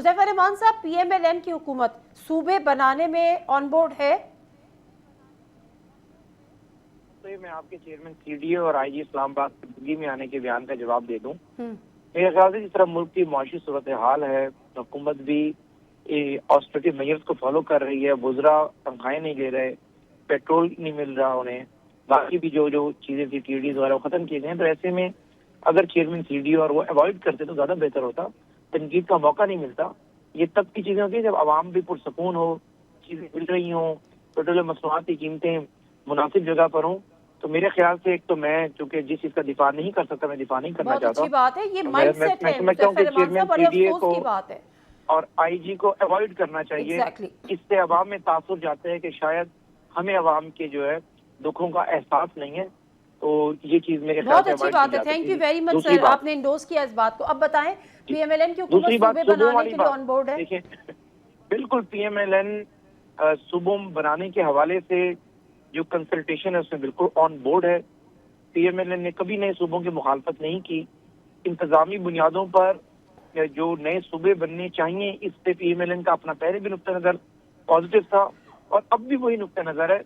حذیفہ رحمان صاحب، P M L N کی حکومت صوبے بنانے میں آن بورڈ ہے؟ میں آپ کے چیئرمین سی ڈی اے اور آئی جی اسلام آباد سے دلی میں آنے کے بیان کا جواب دے دوں. میرے خیال سے جس طرح ملک کی معاشی صورتحال ہے، حکومت بھی آسٹریٹی میئرز کو فالو کر رہی ہے، وزراء تنخواہیں نہیں لے رہے، پیٹرول نہیں مل رہا انہیں، باقی بھی جو چیزیں تھی ٹی ڈیز وغیرہ ختم کیے گئے ہیں. تو ایسے میں اگر چیئرمین سی ڈی اور وہ اوائڈ کرتے تو زیادہ بہتر ہوتا. تنقید کا موقع نہیں ملتا. یہ تب کی چیزیں ہوتی ہیں جب عوام بھی پرسکون ہو، چیزیں مل رہی ہوں، پیٹرول مصنوعات کی قیمتیں مناسب جگہ پر ہوں. تو میرے خیال سے ایک تو میں چونکہ جس چیز کا دفاع نہیں کر سکتا، میں دفاع نہیں کرنا چاہتا. بہت اچھی بات ہے، یہ مائنڈ سیٹ ہے سمجھتا ہوں کہ چیئرمین بڑے سی ڈی اے افسوس کو کی بات ہے اور آئی جی کو اوائڈ کرنا چاہیے. اس سے عوام میں تاثر جاتا ہے کہ شاید ہمیں عوام کے جو ہے دکھوں کا احساس نہیں ہے. تو یہ چیز میرے خیال بہت سے اچھی اوائڈ بات کی ہے. جا سکتی تھینک یو ویری مچ سر، آپ نے انڈورس کیا اس بات کو. اب بتائیں پی ایم ایل این کی حکومت صوبے بنانے کے لیے آن بورڈ ہے؟ دیکھیں بالکل پی ایم ایل این صوبوں بنانے کے حوالے سے جو کنسلٹیشن ہے اس میں بالکل آن بورڈ ہے. پی ایم ایل این نے کبھی نئے صوبوں کی مخالفت نہیں کی. انتظامی بنیادوں پر جو نئے صوبے بننے چاہیے اس پہ پی ایم ایل این کا اپنا پہلے بھی نقطہ نظر پازیٹیو تھا اور اب بھی وہی نقطہ نظر ہے.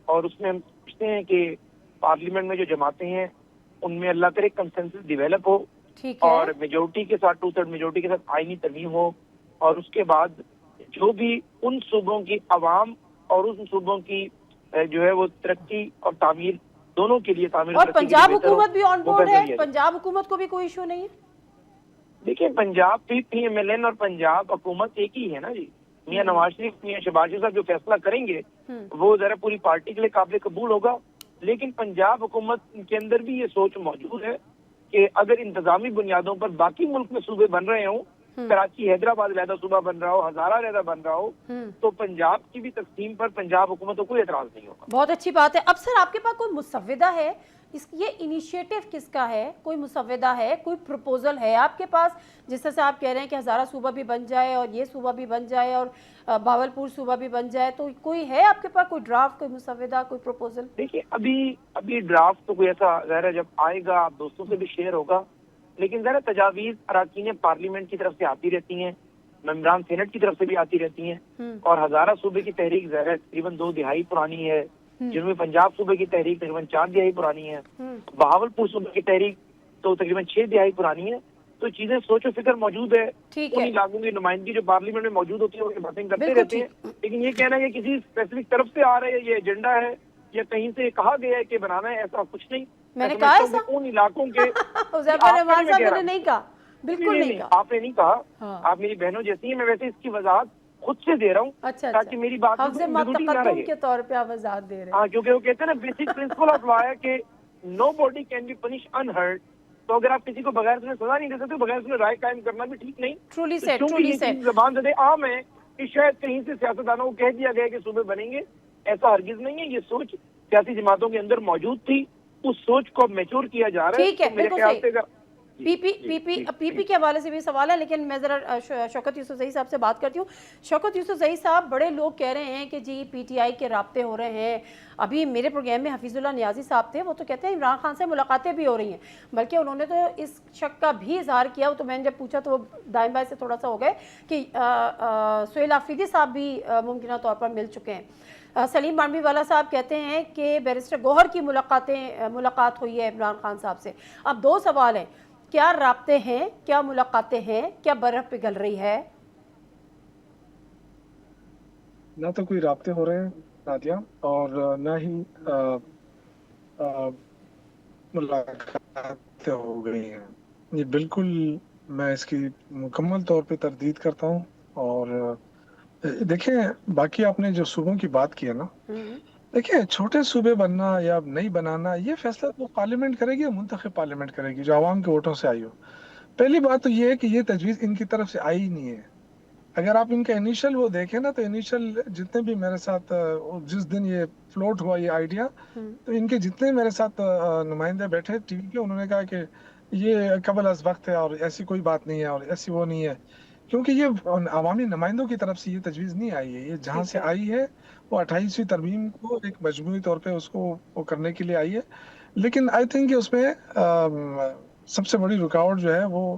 اور اس میں ہم سوچتے ہیں کہ پارلیمنٹ میں جو جماعتیں ہیں ان میں اللہ کرے کنسنسس ڈیولپ ہو اور میجورٹی کے ساتھ 2/3 میجورٹی کے ساتھ آئینی ترمیم ہو. اور اس کے بعد جو بھی ان صوبوں کی عوام اور ان صوبوں کی جو ہے وہ ترقی اور تعمیر دونوں کے لیے تعمیر اور پنجاب حکومت بھی آن بورڈ ہے؟ پنجاب حکومت کو بھی کوئی ایشو نہیں ہے؟ دیکھیں پنجاب بھی پی ایم ایل این اور پنجاب حکومت ایک ہی ہے نا جی. میاں نواز شریف میاں شہباز شریف صاحب جو فیصلہ کریں گے وہ ذرا پوری پارٹی کے لیے قابل قبول ہوگا. لیکن پنجاب حکومت کے اندر بھی یہ سوچ موجود ہے کہ اگر انتظامی بنیادوں پر باقی ملک میں صوبے بن رہے ہوں، کراچی حیدرآباد علیحدہ صوبہ بن رہا ہو، ہزارہ علیحدہ بن رہا ہو، تو پنجاب کی بھی تقسیم پر پنجاب حکومت کو کوئی اعتراض نہیں ہوگا. بہت اچھی بات ہے. اب سر آپ کے پاس کوئی مسودہ ہے؟ یہ انیشیٹو کس کا ہے؟ کوئی مسودہ ہے، کوئی پروپوزل ہے آپ کے پاس؟ جس طرح سے آپ کہہ رہے ہیں کہ ہزارہ صوبہ بھی بن جائے اور یہ صوبہ بھی بن جائے اور بھاولپور صوبہ بھی بن جائے، تو کوئی ہے آپ کے پاس کوئی ڈرافٹ، کوئی مسودہ، کوئی پروپوزل؟ دیکھیے ابھی ڈرافٹ تو کوئی ایسا ظاہر ہے جب آئے گا آپ دوستوں سے بھی شیئر ہوگا. لیکن ذرا تجاویز اراکین پارلیمنٹ کی طرف سے آتی رہتی ہیں، ممبران سینٹ کی طرف سے بھی آتی رہتی ہیں. اور ہزارہ صوبے کی تحریک ظاہر ہے تقریباً 2 دہائی پرانی ہے. جنوبی پنجاب صوبے کی تحریک تقریباً 4 دہائی پرانی ہے. بہاولپور صوبے کی تحریک تو تقریباً 6 دہائی پرانی ہے. تو چیزیں سوچ و فکر موجود ہے. ان علاقوں کی نمائندگی جو پارلیمنٹ میں موجود ہوتی ہے وہ باتیں کرتے رہتے ہیں. لیکن یہ کہنا ہے کہ کسی اسپیسیفک طرف سے آ رہے ہیں یہ ایجنڈا ہے یا کہیں سے کہا گیا ہے کہ بنانا ہے، ایسا کچھ نہیں. میں نے کہا ایسا ان علاقوں کے حذیفہ رحمان صاحب میں نے نہیں کہا، بالکل نہیں کہا. آپ نے نہیں کہا، آپ میری بہنوں جیسی ہیں. میں ویسے اس کی وضاحت خود سے دے رہا ہوں تاکہ میری بات نہ رہے کے طور پہ آپ وضاحت دے رہے ہیں. ہاں کیونکہ وہ کہتے ہیں نا بیسک پرنسپل آف لا ہے کہ no body can be punish unheard. تو اگر آپ کسی کو بغیر سنے سزا نہیں دے سکتے، بغیر سنے رائے قائم کرنا بھی ٹھیک نہیں. کیونکہ یہ چیز زبان زدے عام ہے کہ شاید کہیں سے سیاستدانوں کو کہہ دیا گیا کہ صوبے بنیں گے. ایسا ہرگز نہیں ہے. یہ سوچ سیاسی جماعتوں کے اندر موجود تھی، اس سوچ کو میچور کیا جا رہا ہے. ٹھیک ہے، بالکل صحیح. پی پی کے حوالے سے بھی سوال ہے، لیکن میں ذرا شوکت یوسف زئی صاحب سے بات کرتی ہوں. شوکت یوسف زئی صاحب، بڑے لوگ کہہ رہے ہیں کہ جی پی ٹی آئی کے رابطے ہو رہے ہیں. ابھی میرے پروگرام میں حفیظ اللہ نیازی صاحب تھے، وہ تو کہتے ہیں عمران خان سے ملاقاتیں بھی ہو رہی ہیں. بلکہ انہوں نے تو اس شک کا بھی اظہار کیا، تو میں نے جب پوچھا تو وہ دائیں بائیں سے تھوڑا سا ہو گئے کہ سہیل آفریدی صاحب بھی ممکنہ طور پر مل چکے ہیں. سلیم بانوی والا صاحب کہتے ہیں کہ بیرسٹر گوہر کی ملاقات ہوئی ہے عمران خان صاحب سے. اب 2 سوال ہیں، کیا رابطے ہیں، کیا ملاقاتیں ہیں، کیا برف پگھل رہی ہے؟ نہ تو کوئی رابطے ہو رہے ہیں نادیہ، اور نہ ہی ملاقاتیں ہو گئی ہیں. یہ بالکل میں اس کی مکمل طور پہ تردید کرتا ہوں. اور دیکھیں باقی آپ نے جو صوبوں کی بات کی ہے نا، دیکھیں چھوٹے صوبے بننا یا نہیں بنانا یہ فیصلہ وہ پارلیمنٹ کرے گی، منتخب پارلیمنٹ کرے گی جو عوام کے ووٹوں سے آئی ہو. پہلی بات تو یہ ہے کہ یہ تجویز ان کی طرف سے آئی نہیں ہے. اگر آپ ان کا انیشل وہ دیکھیں نا، تو انیشل جتنے بھی میرے ساتھ جس دن یہ فلوٹ ہوا یہ آئیڈیا، تو ان کے جتنے میرے ساتھ نمائندے بیٹھے ٹی وی کے، انہوں نے کہا کہ یہ قبل از وقت ہے اور ایسی کوئی بات نہیں ہے اور ایسی وہ نہیں ہے. کیونکہ یہ عوامی نمائندوں کی طرف سے یہ تجویز نہیں آئی ہے. یہ جہاں سے آئی ہے وہ 28ویں ترمیم کو ایک مجموعی طور پہ اس کو وہ کرنے کے لیے آئی ہے. لیکن آئی تھنک کہ اس میں سب سے بڑی رکاوٹ جو ہے وہ